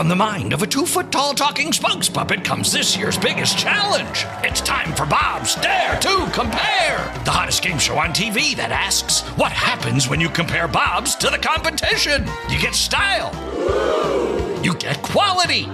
From the mind of a 2-foot-tall talking spokes puppet comes this year's biggest challenge. It's time for Bob's Dare to Compare, the hottest game show on TV that asks, what happens when you compare Bob's to the competition? You get style. You get quality.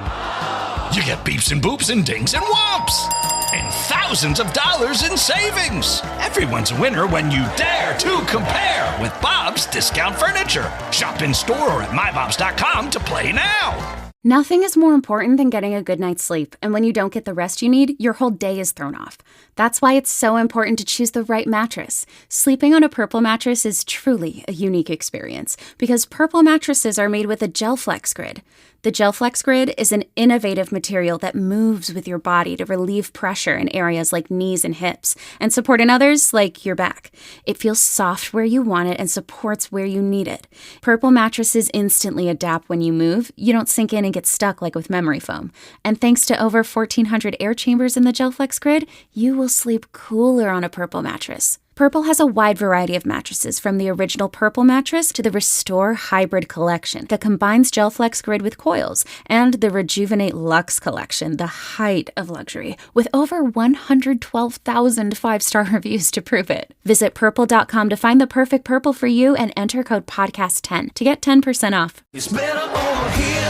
You get beeps and boops and dings and whomps. And thousands of dollars in savings. Everyone's a winner when you dare to compare with Bob's Discount Furniture. Shop in store or at mybobs.com to play now. Nothing is more important than getting a good night's sleep, and when you don't get the rest you need, your whole day is thrown off. That's why it's so important to choose the right mattress. Sleeping on a Purple mattress is truly a unique experience, because Purple mattresses are made with a GelFlex Grid. The GelFlex Grid is an innovative material that moves with your body to relieve pressure in areas like knees and hips, and support in others like your back. It feels soft where you want it and supports where you need it. Purple mattresses instantly adapt when you move. You don't sink in and get stuck like with memory foam. And thanks to over 1,400 air chambers in the GelFlex Grid, you will sleep cooler on a Purple mattress. Purple has a wide variety of mattresses, from the original Purple mattress to the Restore Hybrid collection that combines GelFlex Grid with coils, and the Rejuvenate Luxe collection, the height of luxury, with over 112,000 five-star reviews to prove it. Visit purple.com to find the perfect Purple for you and enter code podcast10 to get 10% off.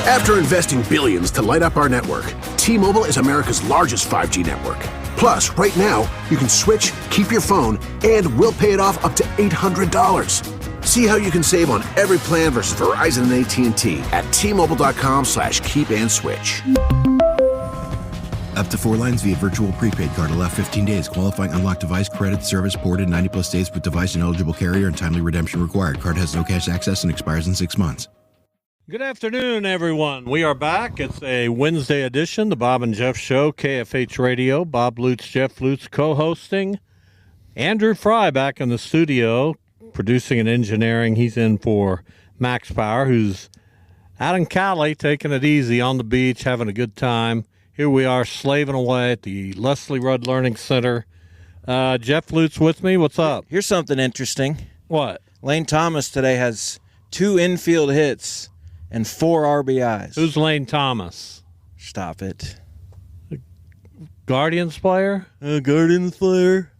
After investing billions to light up our network, T-Mobile is America's largest 5G network. Plus, right now, you can switch, keep your phone, and we'll pay it off up to $800. See how you can save on every plan versus Verizon and AT&T at T-Mobile.com/keep-and-switch. Up to 4 lines via virtual prepaid card. Allow 15 days. Qualifying unlocked device credit service ported 90-plus days with device and eligible carrier, and timely redemption required. Card has no cash access and expires in 6 months. Good afternoon, everyone. We are back. It's a Wednesday edition, the Bob and Jeff Show, KFH Radio. Bob Lutz, Jeff Lutz co-hosting. Andrew Fry back in the studio, producing and engineering. He's in for Max Power, who's out in Cali, taking it easy on the beach, having a good time. Here we are slaving away at the Leslie Rudd Learning Center. Jeff Lutz with me. What's up? Here's something interesting. What? Lane Thomas today has 2 infield hits and 4 RBIs. Who's Lane Thomas? Stop it. Guardians player? Guardians player.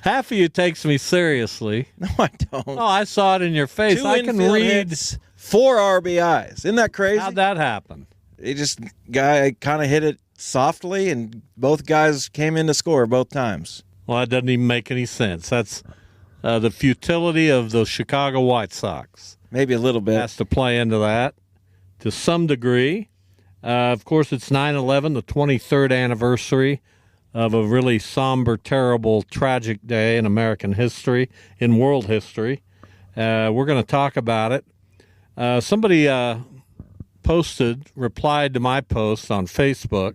Half of you takes me seriously. No, I don't. Oh, I saw it in your face. 2 I can infield read. hits, 4 RBIs. Isn't that crazy? How'd that happen? He just guy kind of hit it softly, and both guys came in to score both times. Well, that doesn't even make any sense. That's the futility of the Chicago White Sox. Maybe a little bit. Has to play into that to some degree. Of course, it's 9/11, the 23rd anniversary of a really somber, terrible, tragic day in American history, in world history. We're going to talk about it. Somebody replied to my post on Facebook,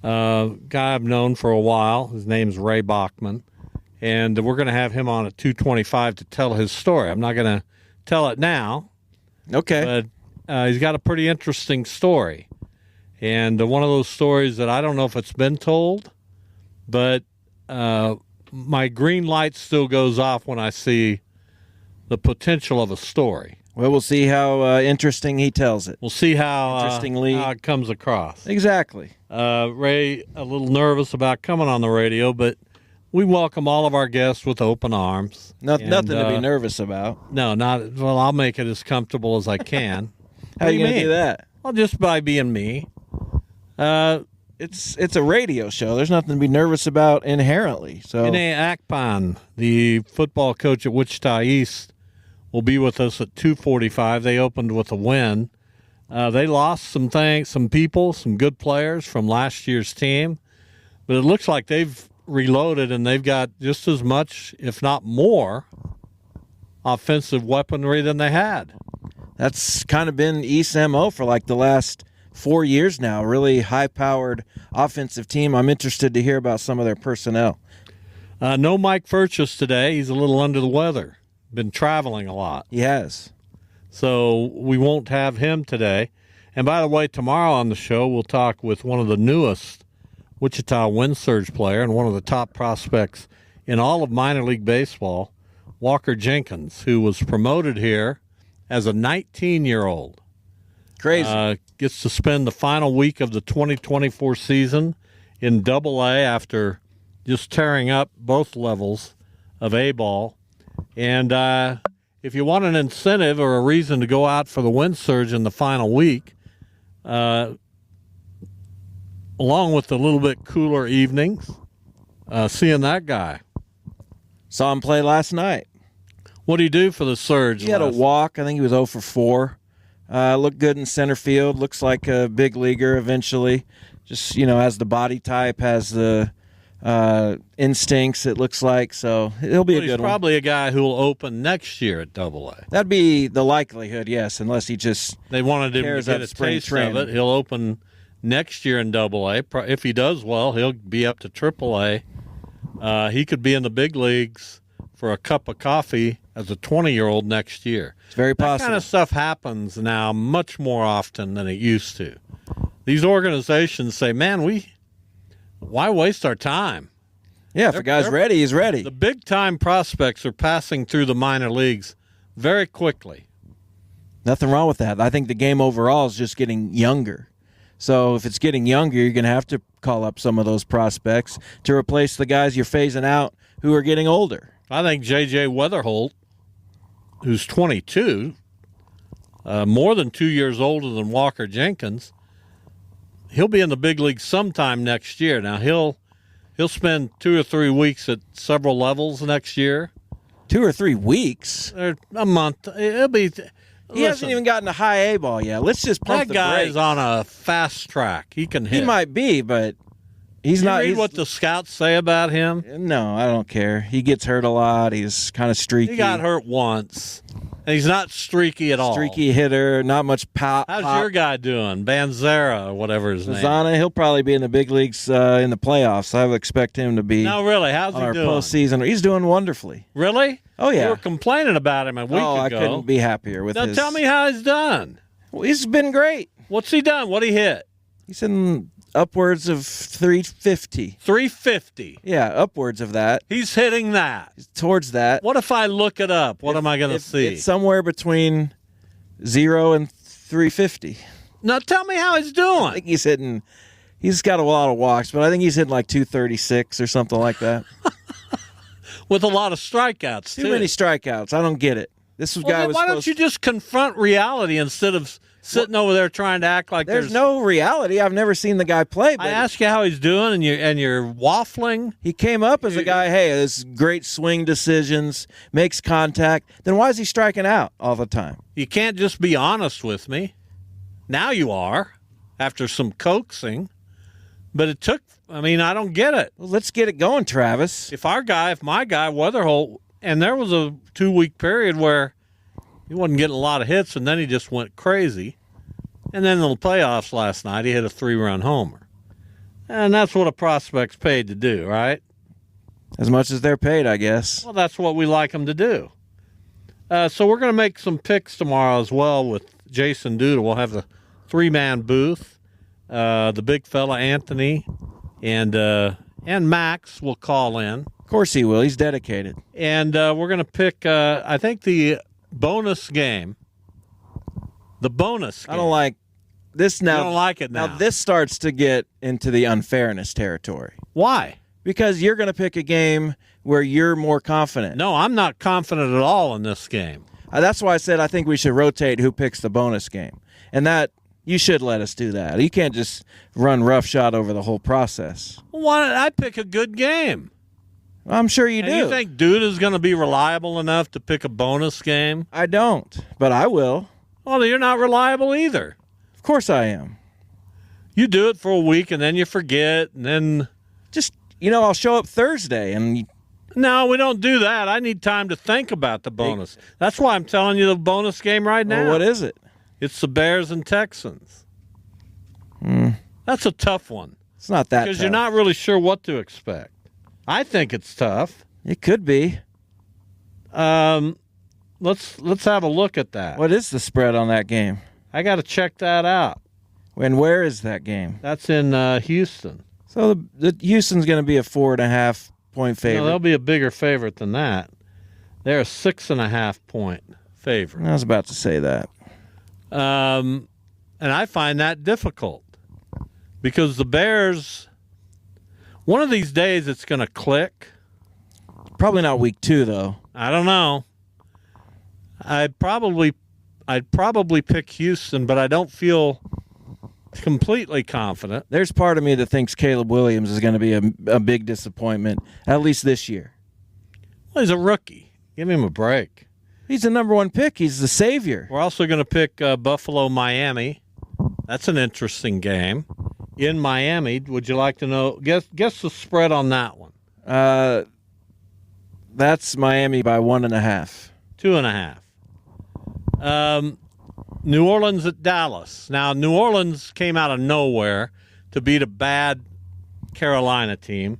guy I've known for a while. His name's Ray Bachman, and we're going to have him on at 2:25 to tell his story. I'm not going to tell it now. Okay. But he's got a pretty interesting story. And one of those stories that I don't know if it's been told, but my green light still goes off when I see the potential of a story. Well, we'll see how interesting he tells it. We'll see how it comes across. Exactly. Ray, a little nervous about coming on the radio, but we welcome all of our guests with open arms. Nothing to be nervous about. No, not. Well, I'll make it as comfortable as I can. How are you going to do that? Well, just by being me. It's a radio show. There's nothing to be nervous about inherently. So Vinay Akpan, the football coach at Wichita East, will be with us at 2:45. They opened with a win. They lost some people, some good players from last year's team, but it looks like they've reloaded and they've got just as much, if not more, offensive weaponry than they had. That's kind of been East's MO for like the last 4 years now. Really high-powered offensive team. I'm interested to hear about some of their personnel. No Mike Furchess today. He's a little under the weather. Been traveling a lot. He has. So we won't have him today. And by the way, tomorrow on the show, we'll talk with one of the newest Wichita Wind Surge player and one of the top prospects in all of minor league baseball, Walker Jenkins, who was promoted here as a 19-year-old. Crazy. gets to spend the final week of the 2024 season in Double-A after just tearing up both levels of A-ball. And if you want an incentive or a reason to go out for the wind surge in the final week, along with the little bit cooler evenings, seeing that guy. Saw him play last night. What do you do for the surge? He had a walk. I think he was 0 for 4. Looked good in center field. Looks like a big leaguer eventually. Just, has the body type, has the instincts, it looks like. So he'll be a good one. He's probably a guy who will open next year at Double-A. That'd be the likelihood, yes, unless he just They wanted him to get a taste of it. He'll open next year in Double-A. If he does well, he'll be up to Triple-A. He could be in the big leagues for a cup of coffee as a 20-year-old next year. It's very possible. That kind of stuff happens now much more often than it used to. These organizations say, man, why waste our time? Yeah, if a guy's ready, he's ready. The big-time prospects are passing through the minor leagues very quickly. Nothing wrong with that. I think the game overall is just getting younger. So if it's getting younger, you're going to have to call up some of those prospects to replace the guys you're phasing out who are getting older. I think J.J. Weatherholt, who's 22, more than 2 years older than Walker Jenkins, he'll be in the big league sometime next year. Now, he'll spend 2 or 3 weeks at several levels next year. 2 or 3 weeks? Or a month. It'll be... He hasn't even gotten to high A ball yet. Let's just pump the brakes. That guy's on a fast track. He can hit. He might be, but he's you not. Read what the scouts say about him? No, I don't care. He gets hurt a lot. He's kind of streaky. He got hurt once. And he's not streaky at all. Streaky hitter, not much pop. How's your guy doing? Banzera or whatever his name. Zana, he'll probably be in the big leagues in the playoffs. I would expect him to be. No, really. How's he on our doing? Postseason. He's doing wonderfully. Really? Oh, yeah. You were complaining about him a week ago. I couldn't be happier with now his. Tell me how he's done. Well, he's been great. What's he done? What he hit? He's in upwards of 350. 350. Yeah, upwards of that. He's hitting that. He's towards that. What if I look it up? What am I going to see? It's somewhere between 0 and 350. Now tell me how he's doing. I think he's got a lot of walks, but I think he's hitting like 236 or something like that. With a lot of strikeouts, Too many strikeouts. I don't get it. Why don't you just confront reality instead of sitting over there trying to act like there's no reality? I've never seen the guy play. But I ask you how he's doing, and you're waffling. He came up as a guy, hey, this great swing decisions, makes contact. Then why is he striking out all the time? You can't just be honest with me. Now you are, after some coaxing. But it took, I don't get it. Well, let's get it going, Travis. If my guy, Weatherholt, and there was a 2-week period where he wasn't getting a lot of hits, and then he just went crazy. And then in the playoffs last night, he hit a 3-run homer. And that's what a prospect's paid to do, right? As much as they're paid, I guess. Well, that's what we like them to do. So we're going to make some picks tomorrow as well with Jason Duda. We'll have the 3-man booth. The big fella, Anthony, and Max will call in. Of course he will. He's dedicated. And we're going to pick, I think, the bonus game. The bonus game. I don't like this now. You don't like it now. Now this starts to get into the unfairness territory. Why? Because you're going to pick a game where you're more confident. No, I'm not confident at all in this game. That's why I said I think we should rotate who picks the bonus game. And that... You should let us do that. You can't just run roughshod over the whole process. Well, why don't I pick a good game? I'm sure you do. You think Duda's going to be reliable enough to pick a bonus game? I don't, but I will. Well, you're not reliable either. Of course I am. You do it for a week, and then you forget, and then... Just, I'll show up Thursday, and... No, we don't do that. I need time to think about the bonus. That's why I'm telling you the bonus game right now. Well, what is it? It's the Bears and Texans. That's a tough one. It's not that because tough. You're not really sure what to expect. I think it's tough. It could be. Let's have a look at that. What is the spread on that game? I got to check that out. And where is that game? That's in Houston. So the Houston's going to be a 4.5 point favorite. No, they'll be a bigger favorite than that. They're a 6.5 point favorite. I was about to say that. And I find that difficult because the Bears, one of these days it's going to click. Probably not week 2, though. I don't know. I'd probably pick Houston, but I don't feel completely confident. There's part of me that thinks Caleb Williams is going to be a big disappointment, at least this year. Well, he's a rookie. Give him a break. He's the number 1 pick. He's the savior. We're also going to pick Buffalo, Miami. That's an interesting game. In Miami, would you like to know? Guess the spread on that one. That's Miami by 1.5. 2.5. New Orleans at Dallas. Now, New Orleans came out of nowhere to beat a bad Carolina team.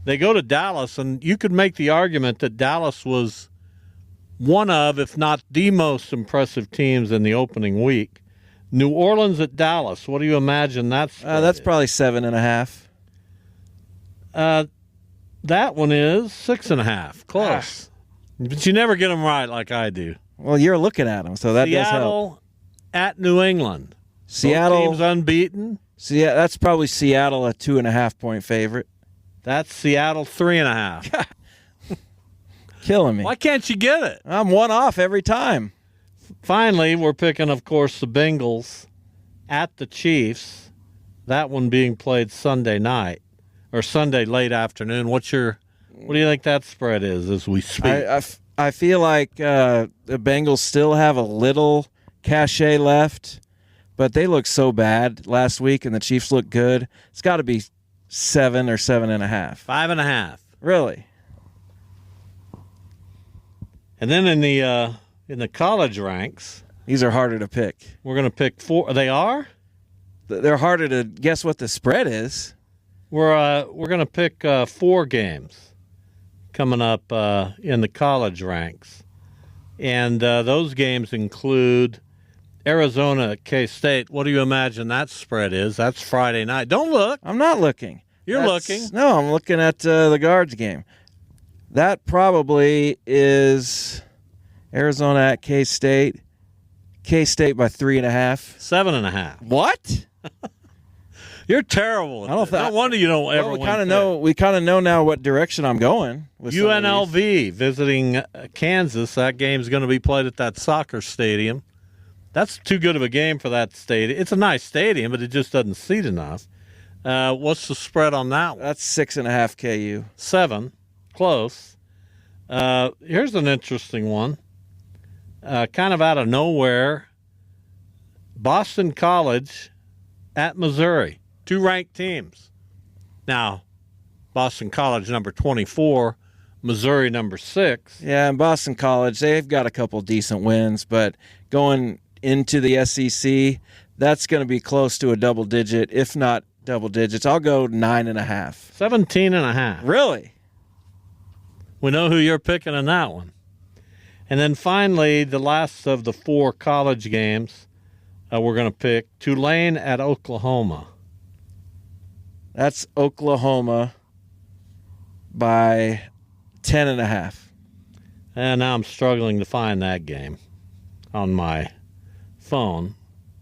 They go to Dallas, and you could make the argument that Dallas was one of, if not the most impressive teams in the opening week. New Orleans at Dallas. What do you imagine that's? That's probably 7.5. That one is 6.5. Close. But you never get them right like I do. Well, you're looking at them, so that does help. Seattle at New England. Seattle. Both teams unbeaten. Yeah, that's probably Seattle, a 2.5-point favorite. That's Seattle 3.5. Killing me. Why can't you get it? I'm one off every time. Finally, we're picking, of course, the Bengals at the Chiefs. That one being played Sunday night or Sunday late afternoon. What do you think that spread is as we speak? I feel like the Bengals still have a little cachet left, but they looked so bad last week, and the Chiefs look good. It's got to be 7 or 7.5. 5.5. Really? And then in the college ranks, these are harder to pick. We're going to pick 4. They are? They're harder to guess what the spread is. We're going to pick 4 games coming up in the college ranks. And those games include Arizona at K-State. What do you imagine that spread is? That's Friday night. Don't look. I'm not looking. You're looking. No, I'm looking at the Guards game. That probably is Arizona at K-State. K-State by 3.5. 7.5. What? You're terrible. No wonder you don't ever win. We kind of know now what direction I'm going. With UNLV visiting Kansas. That game's going to be played at that soccer stadium. That's too good of a game for that stadium. It's a nice stadium, but it just doesn't seat enough. What's the spread on that one? That's 6.5 KU. 7. Close. Here's an interesting one. Kind of out of nowhere. Boston College at Missouri. 2 ranked teams. Now, Boston College number 24, Missouri number 6. Yeah, and Boston College, they've got a couple decent wins, but going into the SEC, that's going to be close to a double digit, if not double digits. I'll go 9.5. 17.5. Really? We know who you're picking in that one. And then finally, the last of the 4 college games, we're going to pick Tulane at Oklahoma. That's Oklahoma by 10.5. And now I'm struggling to find that game on my phone.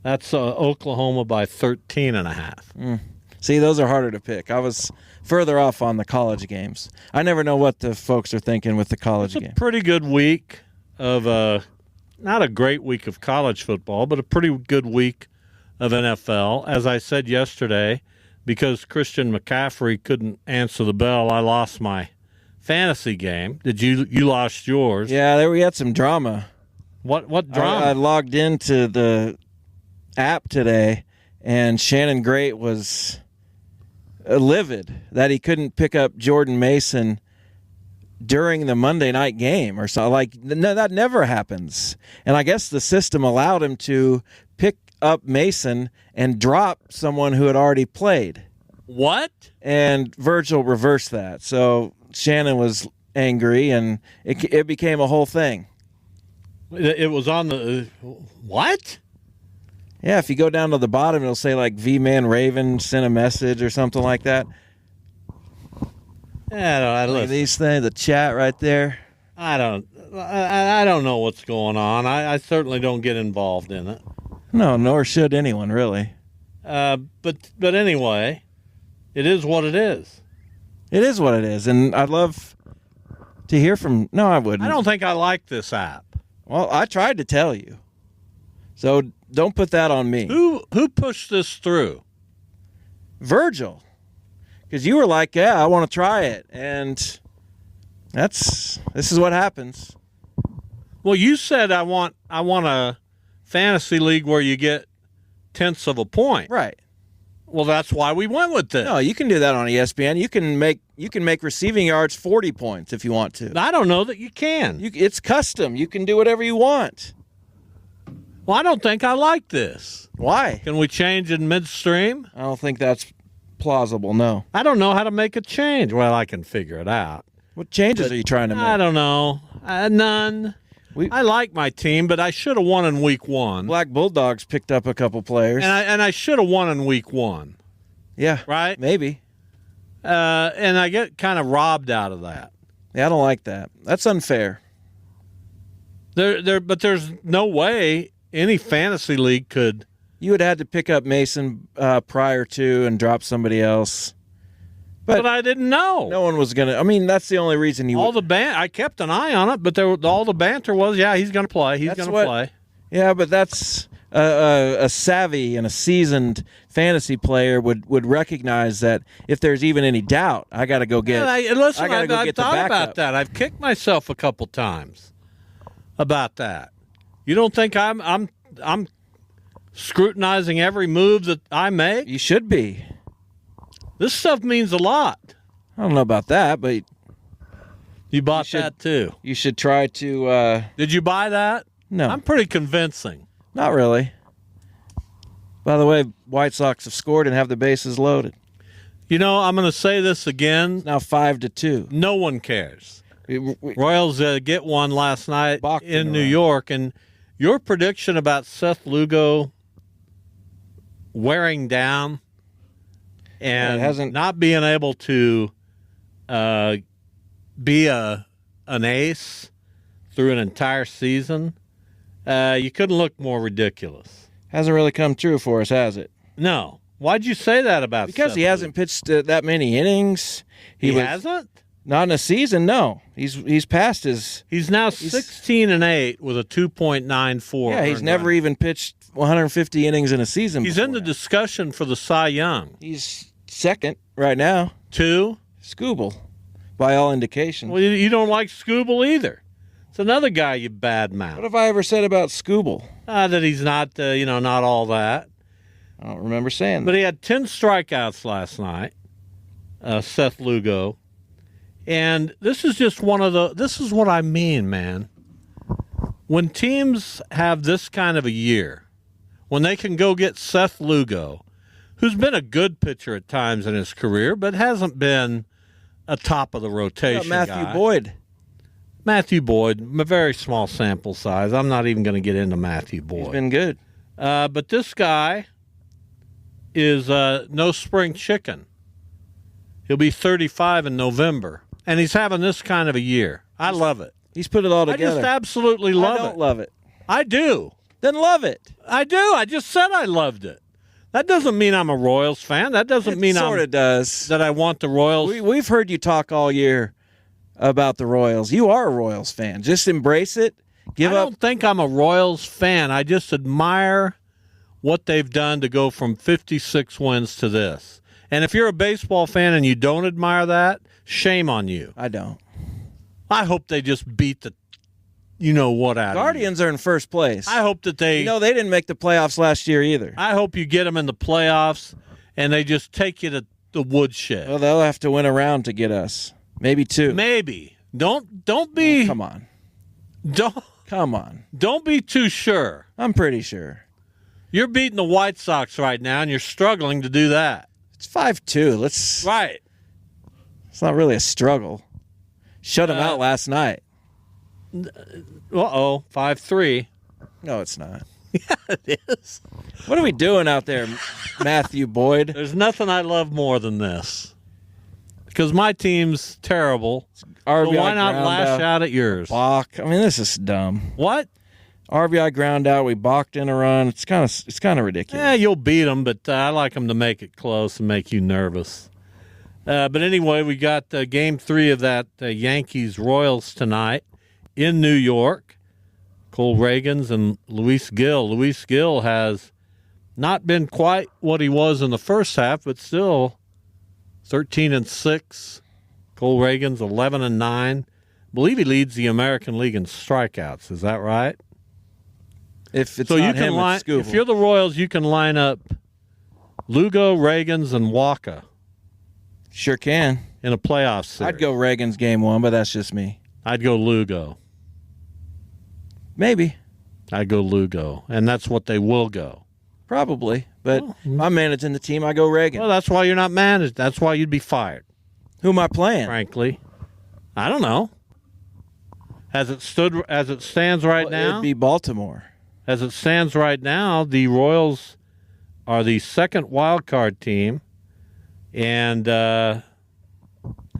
That's Oklahoma by 13.5. See, those are harder to pick. I was further off on the college games. I never know what the folks are thinking with the college game. Pretty good week of not a great week of college football, but a pretty good week of NFL. As I said yesterday, because Christian McCaffrey couldn't answer the bell, I lost my fantasy game. Did you lost yours? Yeah, we had some drama. What drama? I logged into the app today, and Shannon Great was livid that he couldn't pick up Jordan Mason during the Monday night game or so. Like, no, that never happens. And I guess the system allowed him to pick up Mason and drop someone who had already played. What? And Virgil reversed that. So Shannon was angry, and it became a whole thing. It was on the what? Yeah, if you go down to the bottom, it'll say like V-Man Raven sent a message or something like that. Yeah, Look at these things, the chat right there. I don't know what's going on. I certainly don't get involved in it. No, nor should anyone really. But anyway, it is what it is. It is what it is, and I'd love to hear from. No, I wouldn't. I don't think I like this app. Well, I tried to tell you, so don't put that on me. Who pushed this through? Virgil, because you were like, "Yeah, I want to try it," and this is what happens. Well, you said I want a fantasy league where you get tenths of a point. Right. Well, that's why we went with this. No, you can do that on ESPN. You can make receiving yards 40 points if you want to. I don't know that you can. It's custom. You can do whatever you want. Well, I don't think I like this. Why? Can we change in midstream? I don't think that's plausible. No. I don't know how to make a change. Well, I can figure it out. What changes are you trying to make? I don't know. None. I like my team, but I should have won in week 1. Black Bulldogs picked up a couple players. And I should have won in week 1. Yeah. Right? Maybe. And I get kind of robbed out of that. Yeah, I don't like that. That's unfair. But there's no way any fantasy league could. You would have had to pick up Mason prior to and drop somebody else. But I didn't know. No one was going to. I mean, that's the only reason you I kept an eye on it, but all the banter was, yeah, he's going to play. He's going to play. Yeah, but that's a savvy and a seasoned fantasy player would recognize that if there's even any doubt, I got to go get. Listen, I've get the thought backup. about that. I've kicked myself a couple times about that. You don't think I'm scrutinizing every move that I make? You should be. This stuff means a lot. I don't know about that, but you bought that too. You should try to. Did you buy that? No, I'm pretty convincing. Not really. By the way, White Sox have scored and have the bases loaded. You know, I'm going to say this again. It's now 5-2. No one cares. Royals get one last night in New York, and your prediction about Seth Lugo wearing down and not being able to be an ace through an entire season, you couldn't look more ridiculous. Hasn't really come true for us, has it? No. Why'd you say that about Because Seth he hasn't pitched that many innings. He hasn't? Not in a season, no. He's past his. He's now 16-8 with a 2.94. Yeah, he's never even pitched 150 innings in a season. He's in the discussion for the Cy Young. He's second right now. 2? Scooble, by all indications. Well, you don't like Scooble either. It's another guy you badmouth. What have I ever said about Scooble? That he's not, not all that. I don't remember saying that. But he had 10 strikeouts last night, Seth Lugo. And this is just this is what I mean, man. When teams have this kind of a year, when they can go get Seth Lugo, who's been a good pitcher at times in his career, but hasn't been a top of the rotation Matthew guy. Boyd. Matthew Boyd, a very small sample size. I'm not even going to get into Matthew Boyd. He's been good. But this guy is no spring chicken. He'll be 35 in November. And he's having this kind of a year. I love it. He's put it all together. I just absolutely love it. I don't love it. I do. Then love it. I do. I just said I loved it. That doesn't mean I'm a Royals fan. That doesn't mean sort of does. That I want the Royals. We've heard you talk all year about the Royals. You are a Royals fan. Just embrace it. I don't think I'm a Royals fan. I just admire what they've done to go from 56 wins to this. And if you're a baseball fan and you don't admire that, shame on you. I don't. I hope they just beat the you-know-what out of Guardians are in first place. I hope that they... they didn't make the playoffs last year either. I hope you get them in the playoffs and they just take you to the woodshed. Well, they'll have to win a round to get us. Maybe 2. Maybe. Don't be... Oh, come on. Come on. Don't be too sure. I'm pretty sure. You're beating the White Sox right now, and you're struggling to do that. It's 5-2. Right. It's not really a struggle. Shut him out last night. 5-3. No, it's not. Yeah, it is. What are we doing out there, Matthew Boyd? There's nothing I love more than this. Because my team's terrible. So why not lash out at yours? Bach. I mean, this is dumb. What? RBI ground out. We balked in a run. It's kind of ridiculous. Yeah, you'll beat them, but I like them to make it close and make you nervous. But anyway, we got Game 3 of that Yankees-Royals tonight in New York. Cole Ragans and Luis Gil. Luis Gil has not been quite what he was in the first half, but still 13-6. Cole Ragans 11-9. I believe he leads the American League in strikeouts. Is that right? If it's so not you can him, line, it's Scooble. if you're the Royals, you can line up Lugo, Ragans, and Waka Sure can. in a playoff series. I'd go Reagan's game 1, but that's just me. I'd go Lugo. Maybe. I'd go Lugo, and that's what they will go. Probably. But if I'm managing the team, I go Reagan. Well, that's why you're not managed. That's why you'd be fired, Who am I playing? frankly. I don't know. As it stands right Well, now, it'd be Baltimore. as it stands right now, the Royals are the second wild card team, and how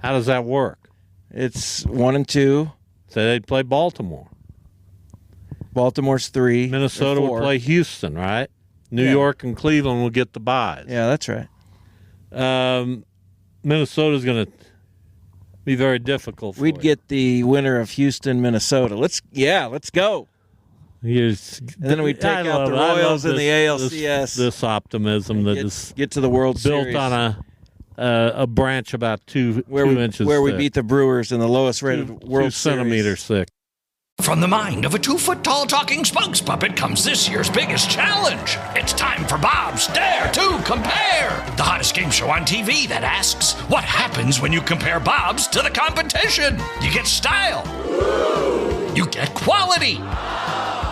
does that work? It's 1 and 2. So they'd play Baltimore. Baltimore's 3. Minnesota or will 4. play Houston, right? New Yeah. York and Cleveland will get the byes. Yeah, that's right. Minnesota's going to be very difficult for We'd you. get the winner of Houston, Minnesota. Let's go. And then we take out the Royals in the ALCS. This optimism that is Get to the World built Series. on a branch about two inches where we thick, beat the Brewers in the lowest rated World 2 centimeters thick. From the mind of a 2-foot-tall talking spokes puppet comes this year's biggest challenge. It's time for Bob's Dare to Compare, the hottest game show on TV that asks, what happens when you compare Bob's to the competition? You get style. You get quality.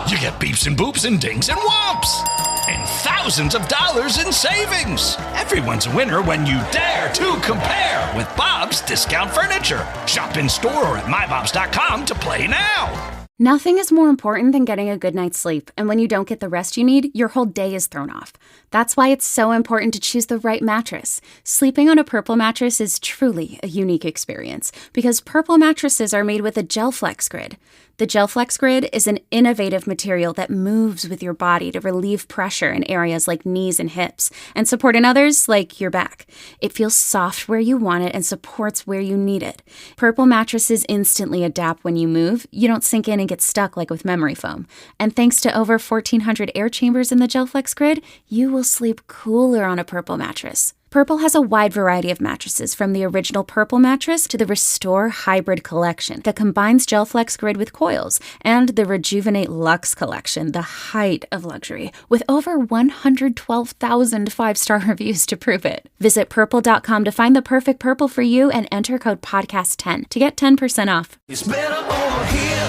You get beeps and boops and dings and whomps. And thousands of dollars in savings. Everyone's a winner when you dare to compare with Bob's Discount Furniture. Shop in store or at mybobs.com to play now. Nothing is more important than getting a good night's sleep, and when you don't get the rest you need, your whole day is thrown off. That's why it's so important to choose the right mattress. Sleeping on a Purple mattress is truly a unique experience, because Purple mattresses are made with a GelFlex Grid. The GelFlex Grid is an innovative material that moves with your body to relieve pressure in areas like knees and hips, and support in others like your back. It feels soft where you want it and supports where you need it. Purple mattresses instantly adapt when you move. You don't sink in and get stuck like with memory foam. And thanks to over 1,400 air chambers in the GelFlex Grid, you will sleep cooler on a Purple mattress. Purple has a wide variety of mattresses, from the original Purple mattress to the Restore Hybrid collection that combines GelFlex Grid with coils, and the Rejuvenate Luxe collection, the height of luxury, with over 112,000 five-star reviews to prove it. Visit purple.com to find the perfect Purple for you and enter code podcast10 to get 10% off.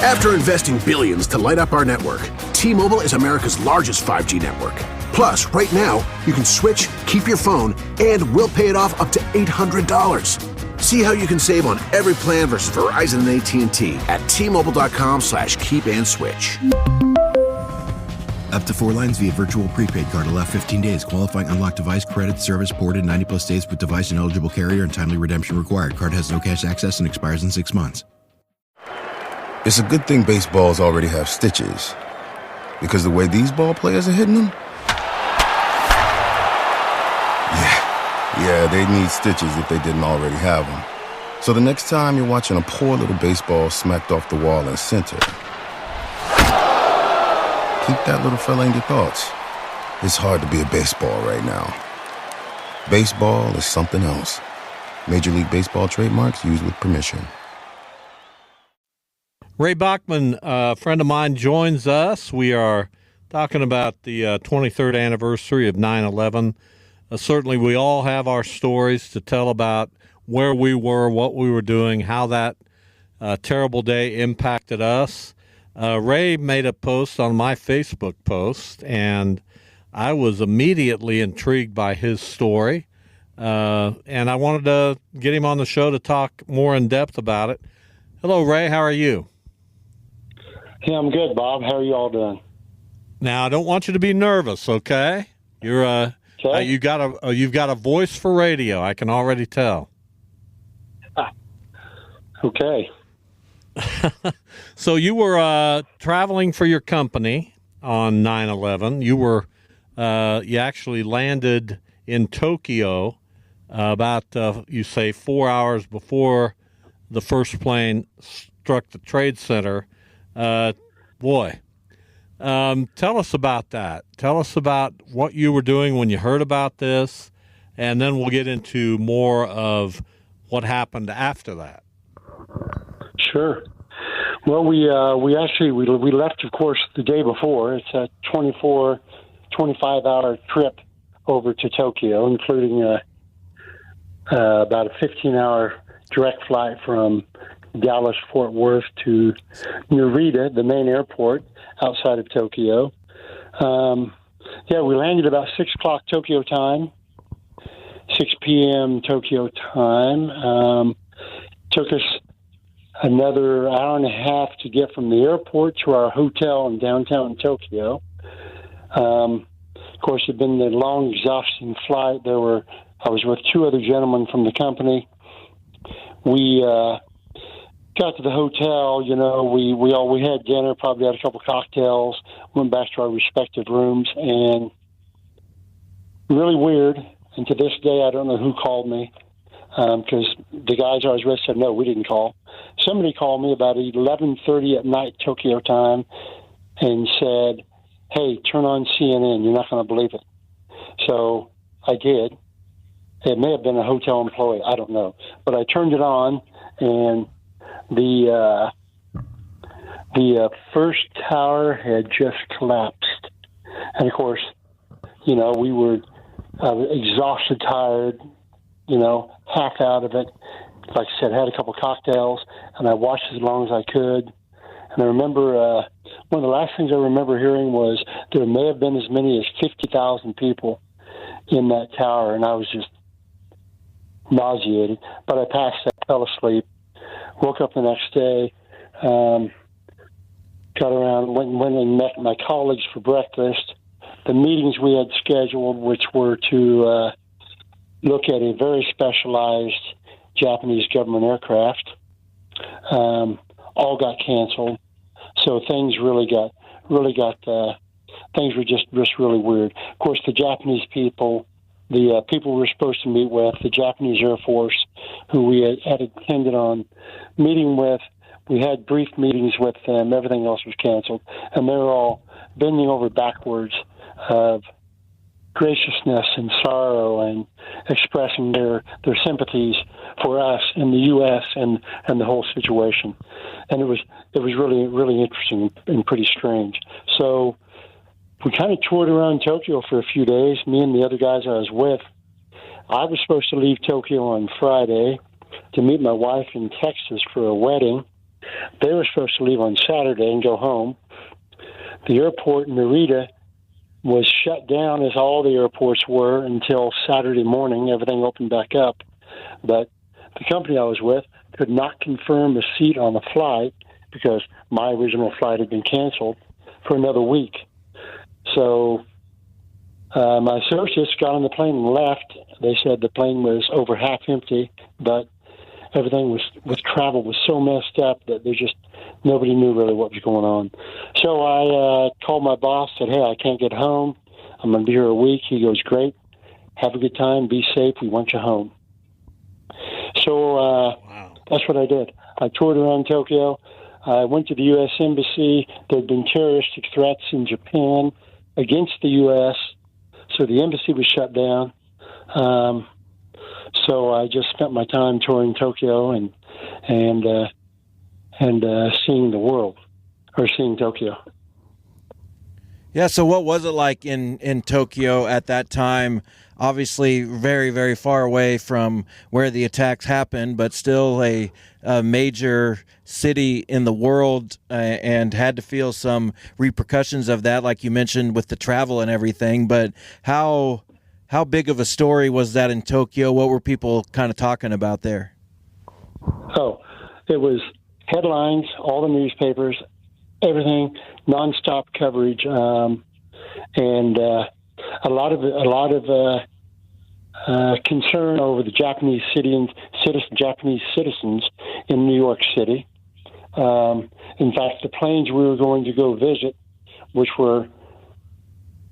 After investing billions to light up our network, T-Mobile is America's largest 5G network. Plus, right now, you can switch, keep your phone, and we'll pay it off up to $800. See how you can save on every plan versus Verizon and AT&T at T-Mobile.com/keep-and-switch. Up to 4 lines via virtual prepaid card. Allow 15 days. Qualifying unlocked device credit. Service ported 90-plus days with device and eligible carrier, and timely redemption required. Card has no cash access and expires in 6 months. It's a good thing baseballs already have stitches, because the way these ball players are hitting them, yeah, they need stitches if they didn't already have them. So the next time you're watching a poor little baseball smacked off the wall in center, keep that little fella in your thoughts. It's hard to be a baseball right now. Baseball is something else. Major League Baseball trademarks used with permission. Ray Bachman, a friend of mine, joins us. We are talking about the 23rd anniversary of 9/11. Certainly, we all have our stories to tell about where we were, what we were doing, how that terrible day impacted us. Ray made a post on my Facebook post, and I was immediately intrigued by his story. And I wanted to get him on the show to talk more in depth about it. Hello, Ray. How are you? Yeah, I'm good, Bob. How are you all doing? Now, I don't want you to be nervous, okay? You're Okay. you've got a voice for radio. I can already tell. Okay. So you were traveling for your company on 9/11. You actually landed in Tokyo about, you say, 4 hours before the first plane struck the Trade Center. Tell us about that. Tell us about what you were doing when you heard about this, and then we'll get into more of what happened after that. Sure. Well, we left, of course, the day before. It's a 25-hour trip over to Tokyo, including about a 15-hour direct flight from Dallas-Fort Worth to Narita, the main airport outside of Tokyo. We landed about 6 o'clock Tokyo time, 6 p.m. Tokyo time. Took us another hour and a half to get from the airport to our hotel in downtown Tokyo. Of course, it had been a long, exhausting flight. I was with 2 other gentlemen from the company. We got to the hotel. We had dinner, probably had a couple cocktails, went back to our respective rooms, and really weird. And to this day, I don't know who called me, because the guys I was with said, no, we didn't call. Somebody called me about 11:30 at night Tokyo time and said, hey, turn on CNN. You're not going to believe it. So I did. It may have been a hotel employee. I don't know. But I turned it on, and the first tower had just collapsed. And, of course, we were exhausted, tired, half out of it. Like I said, I had a couple cocktails, and I watched as long as I could. And I remember one of the last things I remember hearing was there may have been as many as 50,000 people in that tower, and I was just nauseated. But I passed out, fell asleep, woke up the next day, got around, went and met my colleagues for breakfast. The meetings we had scheduled, which were to look at a very specialized Japanese government aircraft, all got canceled. So things things were just really weird. Of course, the Japanese people, the people we were supposed to meet with, the Japanese Air Force, who we had intended on meeting with, we had brief meetings with them. Everything else was canceled. And they were all bending over backwards of graciousness and sorrow and expressing their sympathies for us in the U.S. and the whole situation. And it was really, really interesting and pretty strange. So we kind of toured around Tokyo for a few days, me and the other guys I was with. I was supposed to leave Tokyo on Friday to meet my wife in Texas for a wedding. They were supposed to leave on Saturday and go home. The airport in Narita was shut down, as all the airports were, until Saturday morning. Everything opened back up. But the company I was with could not confirm a seat on the flight because my original flight had been canceled for another week. So my associates got on the plane and left. They said the plane was over half empty, but everything with travel was so messed up that nobody knew really what was going on. So I called my boss, said, hey, I can't get home. I'm going to be here a week. He goes, great. Have a good time. Be safe. We want you home. So That's what I did. I toured around Tokyo. I went to the U.S. Embassy. There had been terroristic threats in Japan against the U.S., so the embassy was shut down. So I just spent my time touring Tokyo and seeing the world, or seeing Tokyo. Yeah, so what was it like in Tokyo at that time? Obviously very, very far away from where the attacks happened, but still a major city in the world, and had to feel some repercussions of that, like you mentioned, with the travel and everything. But how big of a story was that in Tokyo? What were people kind of talking about there? Oh, it was headlines, all the newspapers, everything, nonstop coverage, and a lot of concern over the Japanese citizens in New York City. In fact, the planes we were going to go visit, which were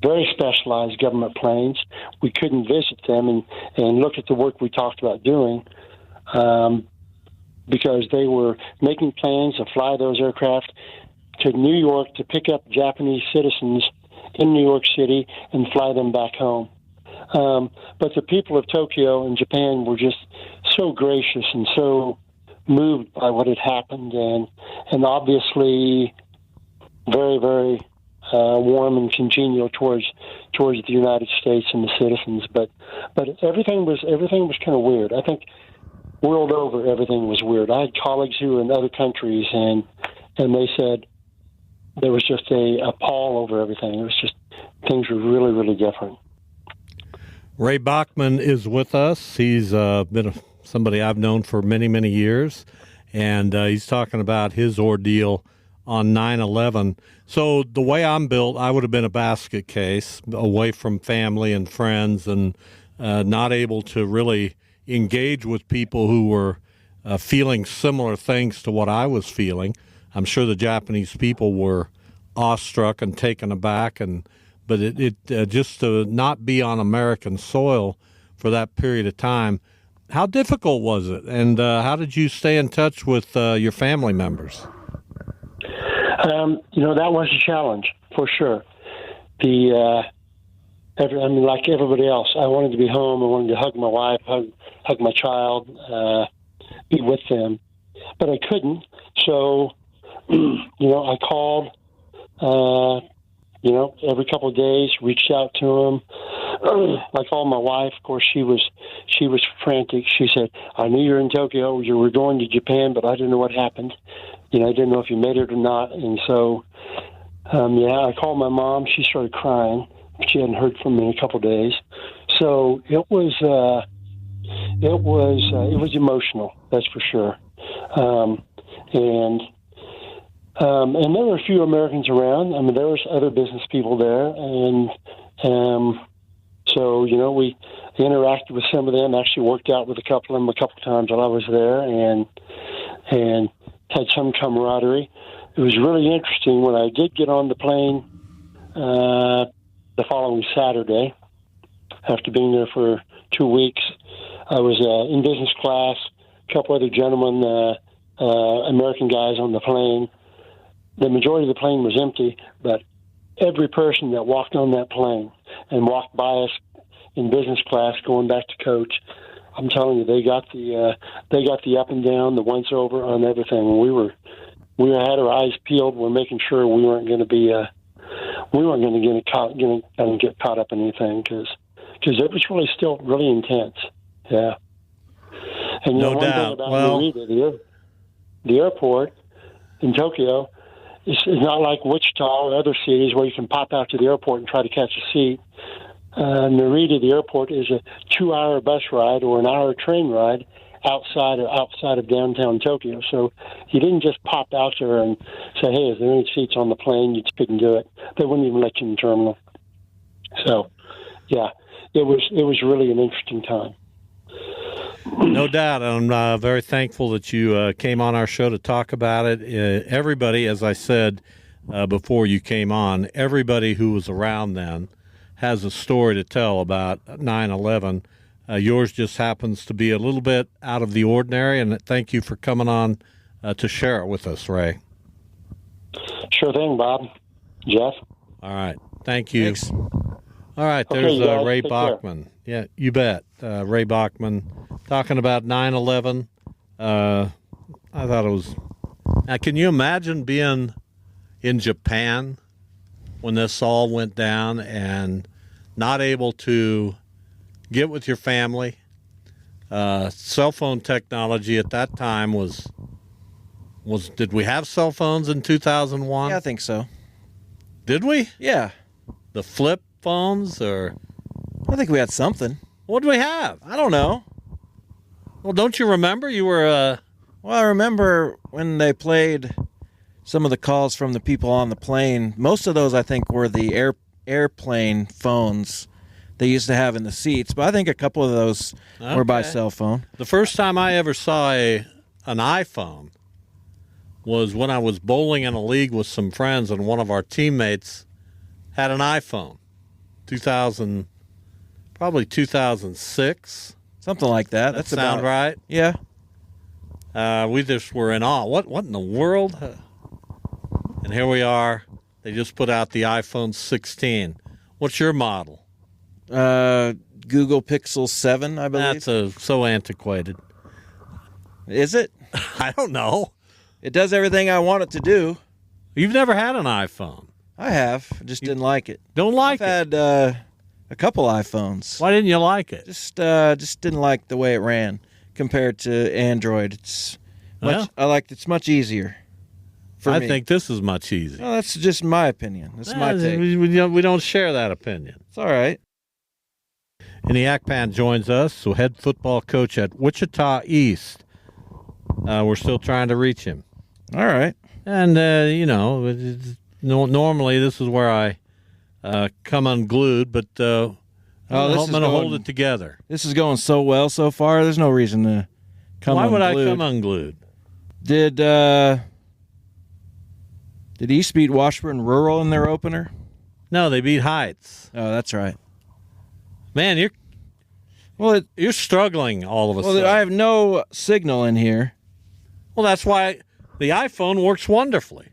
very specialized government planes, we couldn't visit them and look at the work we talked about doing because they were making plans to fly those aircraft to New York to pick up Japanese citizens in New York City and fly them back home. But the people of Tokyo and Japan were just so gracious and so moved by what had happened, and obviously very, very warm and congenial towards the United States and the citizens. But everything was kind of weird. I think world over everything was weird. I had colleagues who were in other countries, and they said there was just a pall over everything. It was just things were really, really different. Ray Bachman is with us. He's been somebody I've known for many, many years, and he's talking about his ordeal on 9/11. So the way I'm built, I would have been a basket case, away from family and friends, and not able to really engage with people who were feeling similar things to what I was feeling. I'm sure the Japanese people were awestruck and taken aback, but it just to not be on American soil for that period of time. How difficult was it, and how did you stay in touch with your family members? That was a challenge for sure. Like everybody else, I wanted to be home. I wanted to hug my wife, hug my child, be with them, but I couldn't. So, I called. Every couple of days, reached out to them. I called my wife. Of course, she was frantic. She said, "I knew you were in Tokyo. You were going to Japan, but I didn't know what happened. I didn't know if you made it or not." And so, I called my mom. She started crying. She hadn't heard from me in a couple of days. So it was emotional. That's for sure. And there were a few Americans around. I mean, there was other business people there, and so we interacted with some of them. Actually, worked out with a couple of them a couple of times while I was there, and had some camaraderie. It was really interesting when I did get on the plane the following Saturday. After being there for 2 weeks, I was in business class. A couple other gentlemen, American guys, on the plane. The majority of the plane was empty, but every person that walked on that plane and walked by us in business class going back to coach, I'm telling you, they got the up and down, the once over on everything. We had our eyes peeled. We're making sure we weren't going to get caught up in anything because it was really still really intense. Yeah, and no one doubt. thing about Narita, the airport in Tokyo. It's not like Wichita or other cities where you can pop out to the airport and try to catch a seat. Narita, the airport, is a 2-hour bus ride or an hour train ride outside of downtown Tokyo. So you didn't just pop out there and say, "Hey, is there any seats on the plane?" You just couldn't do it. They wouldn't even let you in the terminal. So, yeah, it was really an interesting time. No doubt. I'm very thankful that you came on our show to talk about it. Everybody, as I said before you came on, everybody who was around then has a story to tell about 9/11. Yours just happens to be a little bit out of the ordinary, and thank you for coming on to share it with us, Ray. Sure thing, Bob. Jeff? All right. Thank you. Thanks. All right. There's guys, Ray take Bachman. Care. Yeah, you bet. Ray Bachman talking about 9/11. I thought it was... Now, can you imagine being in Japan when this all went down and not able to get with your family? Cell phone technology at that time was did we have cell phones in 2001? Yeah, I think so. Did we? Yeah. The flip phones, or I think we had something. what did we have? I don't know. Well, don't you remember? You were Well, I remember when they played some of the calls from the people on the plane. Most of those, I think, were the airplane phones they used to have in the seats. But I think a couple of those were by cell phone. The first time I ever saw an iPhone was when I was bowling in a league with some friends, and one of our teammates had an iPhone. Probably 2006. Something like that. That sound right? Yeah. We just were in awe. What in the world? And here we are. They just put out the iPhone 16. What's your model? Google Pixel 7, I believe. That's so antiquated. Is it? I don't know. It does everything I want it to do. You've never had an iPhone. I have. I just didn't like it. Don't like it? I've had a couple iPhones. Why didn't you like it? Just didn't like the way it ran compared to Android. It's much easier for me. I think this is much easier. Well, that's just my opinion. That's my take. We don't share that opinion. It's all right. ENIAC Pan joins us, so head football coach at Wichita East. We're still trying to reach him. All right. And, normally this is where I come unglued, but I'm going to hold it together. This is going so well so far. There's no reason to come unglued. Why would I come unglued? Did East beat Washburn Rural in their opener? No, they beat Heights. Oh, that's right. Man, you're struggling all of a sudden. Well, I have no signal in here. Well, that's why the iPhone works wonderfully.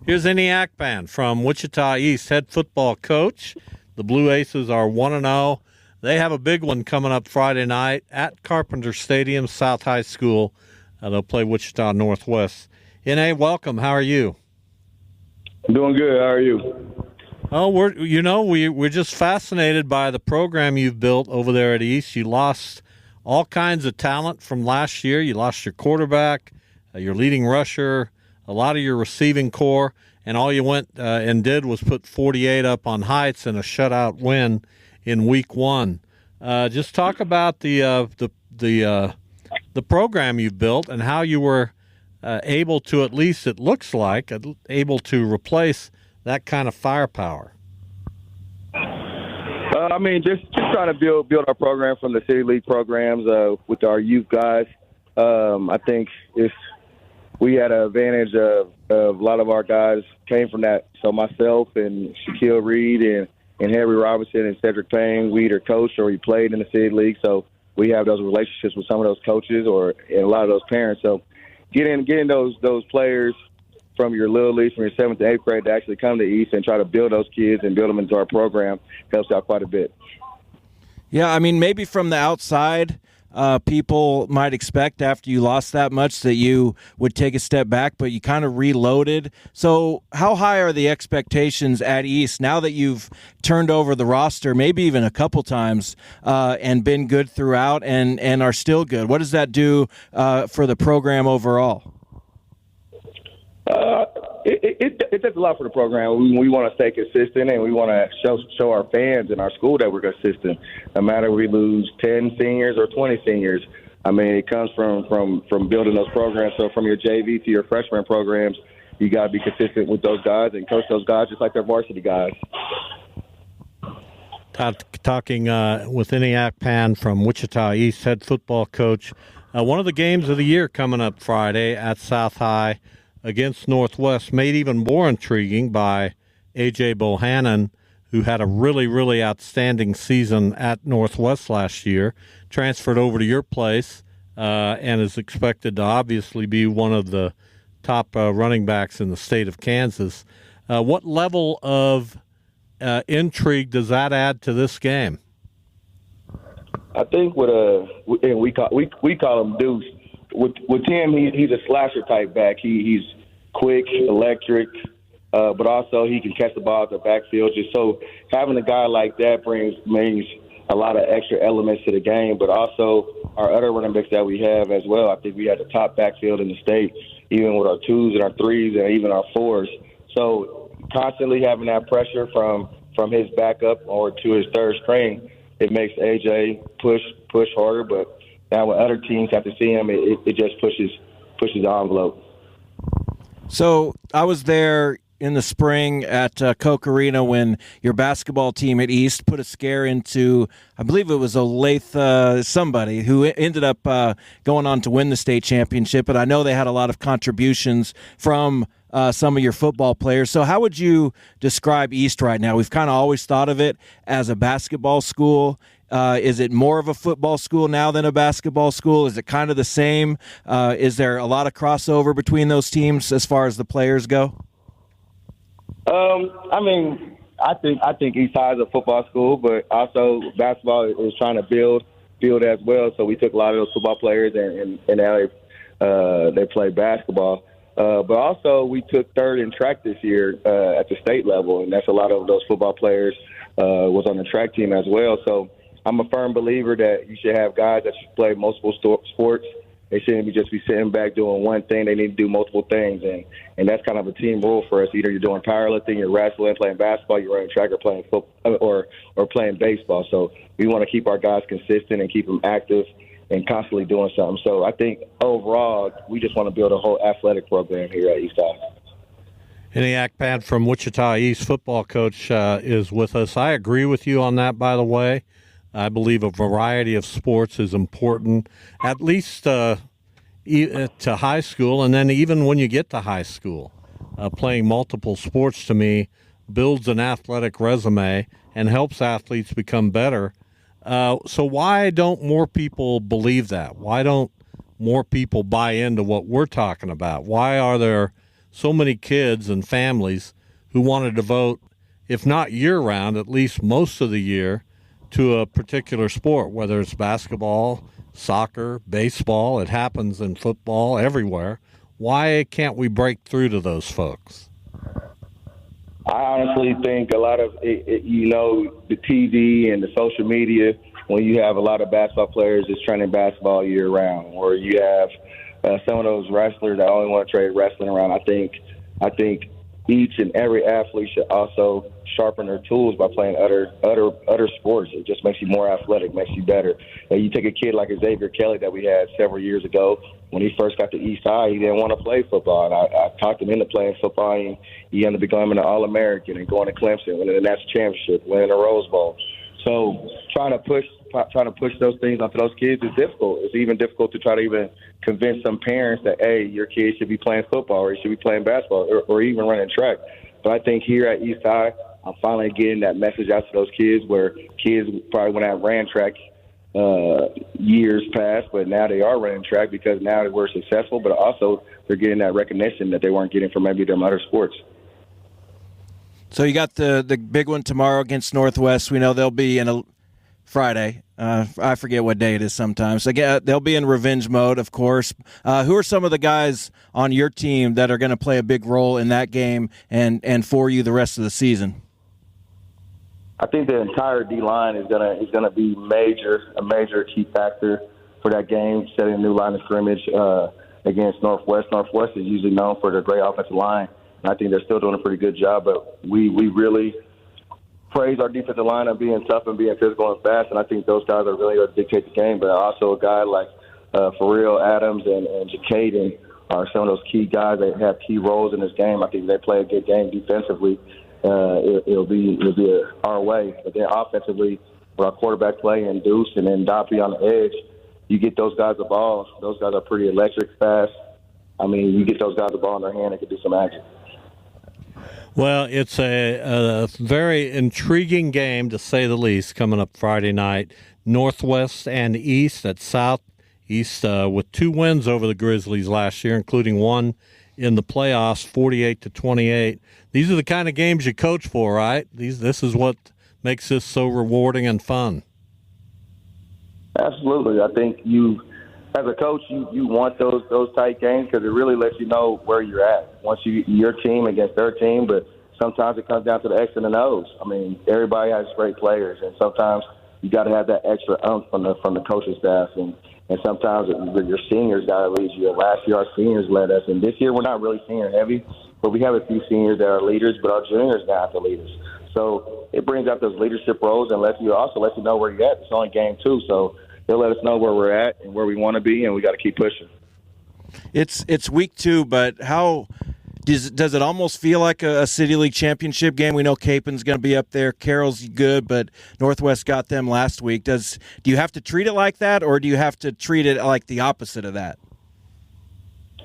Here's ENIAC Pan from Wichita East, head football coach. The Blue Aces are 1-0. They have a big one coming up Friday night at Carpenter Stadium, South High School. They'll play Wichita Northwest. N.A., welcome. How are you? I'm doing good. How are you? Oh, we're just fascinated by the program you've built over there at East. You lost all kinds of talent from last year. You lost your quarterback, your leading rusher, a lot of your receiving core, and all you went and did was put 48 up on Heights in a shutout win in Week 1. Just talk about the program you've built and how you were able to, at least it looks like, able to replace that kind of firepower. Just trying to build our program from the City League programs with our youth guys. I think we had an advantage of a lot of our guys came from that. So myself and Shaquille Reed and Harry Robinson and Cedric Payne, we either coached or we played in the City League. So we have those relationships with some of those coaches and a lot of those parents. So getting those players from your little league, from your 7th to 8th grade to actually come to East and try to build those kids and build them into our program helps out quite a bit. Yeah, maybe from the outside, people might expect after you lost that much that you would take a step back, but you kind of reloaded. So how high are the expectations at East now that you've turned over the roster, maybe even a couple times, and been good throughout and are still good? What does that do for the program overall? It does a lot for the program. We want to stay consistent, and we want to show our fans and our school that we're consistent. No matter if we lose 10 seniors or 20 seniors, it comes from building those programs. So from your JV to your freshman programs, you got to be consistent with those guys and coach those guys just like they're varsity guys. Talking with ENIAC Pan from Wichita East, head football coach. One of the games of the year coming up Friday at South High against Northwest, made even more intriguing by A.J. Bohannon, who had a really, really outstanding season at Northwest last year, transferred over to your place, and is expected to obviously be one of the top running backs in the state of Kansas. What level of intrigue does that add to this game? I think we call him Deuce. With him, he's a slasher type back. He's quick, electric, but also he can catch the ball at the backfield. Just so having a guy like that means a lot of extra elements to the game, but also our other running backs that we have as well. I think we had the top backfield in the state, even with our 2s and our 3s and even our 4s. So constantly having that pressure from his backup or to his third string, it makes AJ push harder, but now when other teams have to see him, it just pushes the envelope. So I was there in the spring at Koch Arena when your basketball team at East put a scare into, I believe it was Olathe, somebody who ended up going on to win the state championship. But I know they had a lot of contributions from some of your football players. So how would you describe East right now? We've kind of always thought of it as a basketball school. Is it more of a football school now than a basketball school? Is it kind of the same? Is there a lot of crossover between those teams as far as the players go? I think East High is a football school, but also basketball is trying to build as well. So we took a lot of those football players and now they play basketball. But also we took third in track this year at the state level, and that's a lot of those football players was on the track team as well. So I'm a firm believer that you should have guys that should play multiple sports. They shouldn't just be sitting back doing one thing. They need to do multiple things, and that's kind of a team rule for us. Either you're doing powerlifting, you're wrestling, playing basketball, you're running track, or playing football, or playing baseball. So we want to keep our guys consistent and keep them active and constantly doing something. So I think overall, we just want to build a whole athletic program here at East High. Henny Akpan from Wichita East, football coach, is with us. I agree with you on that, by the way. I believe a variety of sports is important, at least to high school, and then even when you get to high school. Playing multiple sports, to me, builds an athletic resume and helps athletes become better. So why don't more people believe that? Why don't more people buy into what we're talking about? Why are there so many kids and families who want to devote, if not year-round, at least most of the year, to a particular sport, whether it's basketball, soccer, baseball? It happens in football, everywhere. Why can't we break through to those folks? I honestly think a lot of the TV and the social media, when you have a lot of basketball players just training basketball year round, or you have some of those wrestlers that only want to trade wrestling around. I think each and every athlete should also sharpen their tools by playing other sports. It just makes you more athletic, makes you better. And you take a kid like Xavier Kelly that we had several years ago. When he first got to East High, he didn't want to play football. And I talked him into playing football. And he ended up becoming an All-American and going to Clemson, winning the national championship, winning the Rose Bowl. So trying to push those things onto those kids is difficult. It's even difficult to try to even convince some parents that, hey, your kid should be playing football or he should be playing basketball or even running track. But I think here at East High, I'm finally getting that message out to those kids where kids probably went out and ran track years past, but now they are running track because now they were successful, but also they're getting that recognition that they weren't getting from maybe them other sports. So you got the big one tomorrow against Northwest. We know they'll be in a Friday. I forget what day it is sometimes. Again, they'll be in revenge mode, of course. Who are some of the guys on your team that are going to play a big role in that game and for you the rest of the season? I think the entire D-line is gonna be a major key factor for that game, setting a new line of scrimmage against Northwest. Northwest is usually known for their great offensive line, and I think they're still doing a pretty good job. But we really praise our defensive line of being tough and being physical and fast, and I think those guys are really going to dictate the game. But also a guy like Farrell Adams and Jacaden are some of those key guys that have key roles in this game. I think they play a good game defensively. It'll be our way. But then offensively, with our quarterback play and Deuce and then Doppy on the edge, you get those guys the ball. Those guys are pretty electric, fast. I mean, you get those guys the ball in their hand, they can do some action. Well, it's a very intriguing game, to say the least, coming up Friday night. Northwest and East at Southeast with 2 wins over the Grizzlies last year, including one in the playoffs, 48-28. These are the kind of games you coach for, right? This is what makes this so rewarding and fun. Absolutely. I think as a coach, you want those tight games because it really lets you know where you're at. Once your team against their team, but sometimes it comes down to the X and the O's. I mean, everybody has great players, and sometimes you got to have that extra oomph from the coaching staff, and sometimes your seniors got to lead you. Last year, our seniors led us, and this year we're not really senior heavy, but we have a few seniors that are leaders, but our juniors now have to lead us. So it brings out those leadership roles and lets you know where you're at. It's only game 2, so they'll let us know where we're at and where we want to be, and we got to keep pushing. It's week 2, but how Does it almost feel like a City League championship game? We know Capen's going to be up there. Carroll's good, but Northwest got them last week. Do you have to treat it like that, or do you have to treat it like the opposite of that?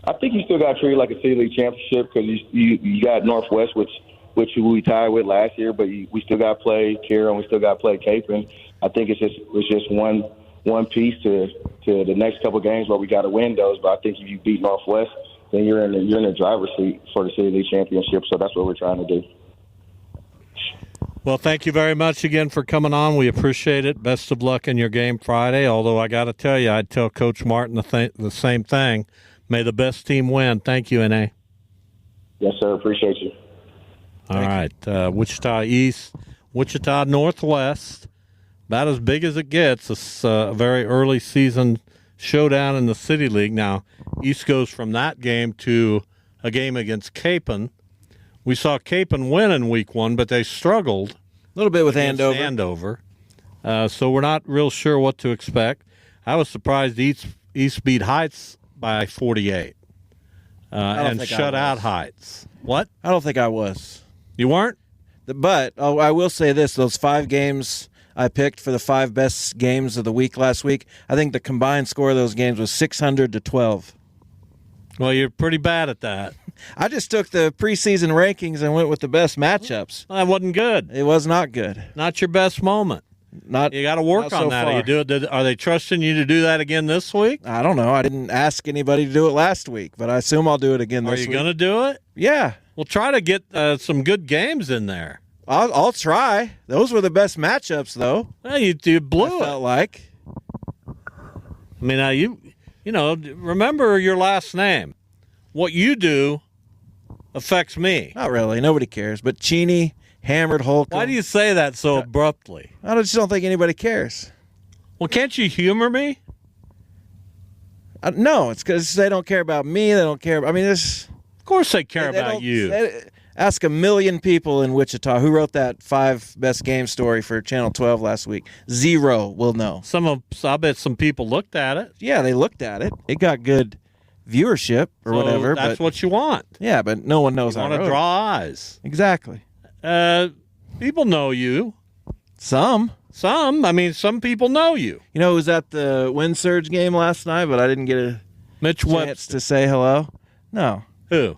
I think you still got to treat it like a City League championship because you got Northwest, which we tied with last year, but we still got to play Carroll and we still got to play Capen. I think it's just one piece to the next couple of games where we got to win those. But I think if you beat Northwest, then you're in the driver's seat for the City League championship. So that's what we're trying to do. Well, thank you very much again for coming on. We appreciate it. Best of luck in your game Friday. Although I got to tell you, I'd tell Coach Martin the same thing. May the best team win. Thank you, N.A. Yes, sir. Appreciate you. All right. Wichita East, Wichita Northwest. About as big as it gets. It's a very early season showdown in the City League. Now, East goes from that game to a game against Capen. We saw Capen win in week 1, but they struggled a little bit with Andover. So we're not real sure what to expect. I was surprised East beat Heights by 48 and shut out Heights. What? I don't think I was. You weren't? But I will say this, those 5 games I picked for the 5 best games of the week last week, I think the combined score of those games was 600-12. Well, you're pretty bad at that. I just took the preseason rankings and went with the best matchups. That wasn't good. It was not good. Not your best moment. You got to work on that. Are they trusting you to do that again this week? I don't know. I didn't ask anybody to do it last week, but I assume I'll do it again this week. Are you going to do it? Yeah. Well, try to get some good games in there. I'll try. Those were the best matchups, though. Well, you blew it. Felt like. I mean, you know, remember your last name. What you do affects me. Not really. Nobody cares. But Cheney hammered Holcomb. Why do you say that so abruptly? I just don't think anybody cares. Well, can't you humor me? No, it's because they don't care about me. They don't care. I mean, of course they care about you. Ask 1 million people in Wichita who wrote that 5 best game story for Channel 12 last week. 0 will know. I bet some people looked at it. Yeah, they looked at it. It got good viewership or whatever. That's what you want. Yeah, but no one knows. You want to draw eyes. Exactly. People know you. Some. I mean, some people know you. You know who was at the Wind Surge game last night, but I didn't get a chance to say hello? No. Who?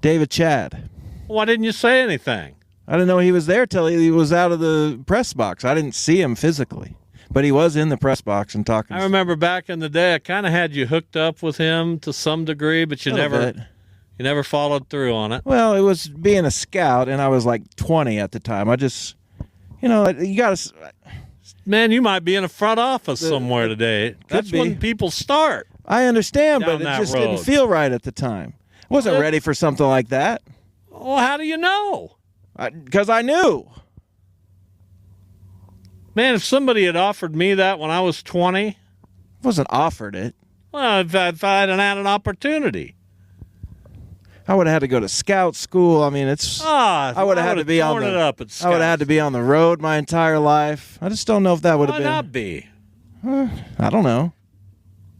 David Chad. Why didn't you say anything? I didn't know he was there till he was out of the press box. I didn't see him physically, but he was in the press box and talking. I remember back in the day, I kind of had you hooked up with him to some degree, but you never followed through on it. Well, it was being a scout, and I was like 20 at the time. I just, you got to. Man, you might be in a front office somewhere today. That's when people start. I understand, but it just didn't feel right at the time. I wasn't ready for something like that. Well, how do you know? Because I knew. Man, if somebody had offered me that when I was 20. I wasn't offered it. Well, if I hadn't had an opportunity. I would have had to go to scout school. I mean, I would have had to be on the. I would have had to be on the road my entire life. I just don't know if that would have been. Why not be? I don't know.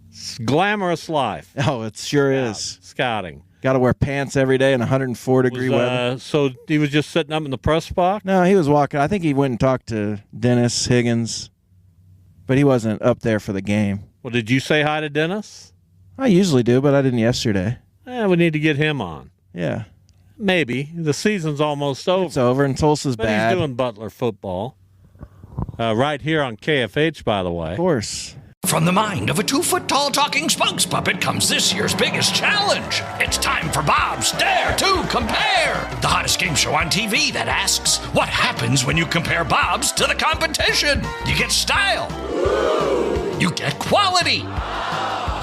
It's glamorous life. Oh, it sure is. Scouting. Got to wear pants every day in 104-degree weather. So he was just sitting up in the press box? No, he was walking. I think he went and talked to Dennis Higgins, but he wasn't up there for the game. Well, did you say hi to Dennis? I usually do, but I didn't yesterday. We need to get him on. Yeah. Maybe. The season's almost over. It's over, and Tulsa's bad. He's doing Butler football. Right here on KFH, by the way. Of course. From the mind of a 2-foot-tall talking spokes puppet comes this year's biggest challenge. It's time for Bob's Dare to Compare, the hottest game show on TV that asks, what happens when you compare Bob's to the competition? You get style. You get quality.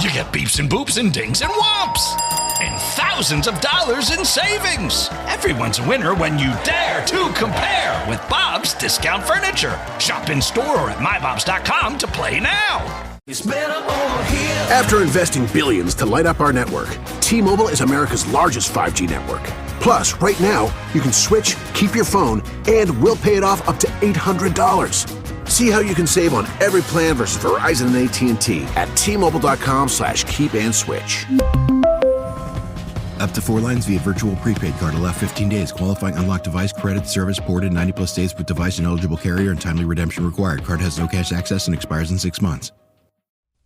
You get beeps and boops and dings and whomps. And thousands of dollars in savings. Everyone's a winner when you dare to compare with Bob's Discount Furniture. Shop in store or at mybobs.com to play now. It's better over here. After investing billions to light up our network, T-Mobile is America's largest 5G network. Plus, right now, you can switch, keep your phone, and we'll pay it off up to $800. See how you can save on every plan versus Verizon and AT&T at T-Mobile.com/keep and switch. Up to 4 lines via virtual prepaid card. Allow 15 days. Qualifying unlocked device credit service ported 90-plus days with device and eligible carrier and timely redemption required. Card has no cash access and expires in 6 months.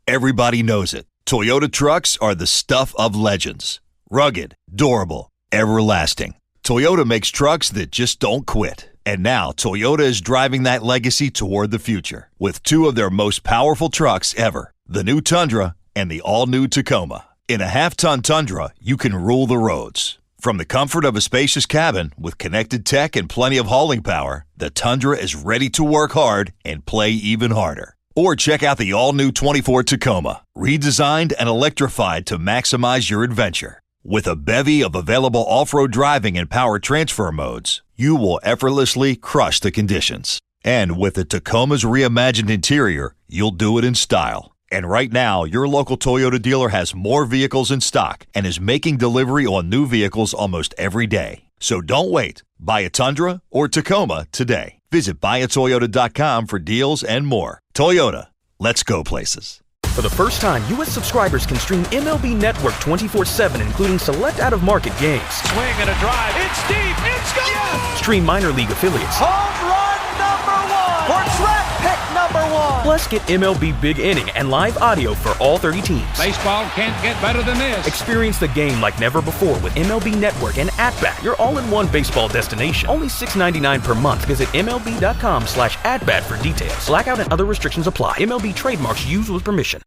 Everybody knows it. Toyota trucks are the stuff of legends. Rugged, durable, everlasting. Toyota makes trucks that just don't quit. And now Toyota is driving that legacy toward the future with 2 of their most powerful trucks ever, the new Tundra and the all-new Tacoma. In a half-ton Tundra, you can rule the roads. From the comfort of a spacious cabin with connected tech and plenty of hauling power, the Tundra is ready to work hard and play even harder. Or check out the all-new 24 Tacoma, redesigned and electrified to maximize your adventure. With a bevy of available off-road driving and power transfer modes, you will effortlessly crush the conditions. And with the Tacoma's reimagined interior, you'll do it in style. And right now, your local Toyota dealer has more vehicles in stock and is making delivery on new vehicles almost every day. So don't wait. Buy a Tundra or Tacoma today. Visit buyatoyota.com for deals and more. Toyota, let's go places. For the first time, U.S. subscribers can stream MLB Network 24/7, including select out-of-market games. Swing and a drive. It's deep. It's gone. Yes! Stream minor league affiliates. Home run number 1. Or draft pick number 1. Plus, get MLB Big Inning and live audio for all 30 teams. Baseball can't get better than this. Experience the game like never before with MLB Network and At-Bat, your all-in-one baseball destination. Only $6.99 per month. Visit MLB.com/atbat for details. Blackout and other restrictions apply. MLB trademarks used with permission.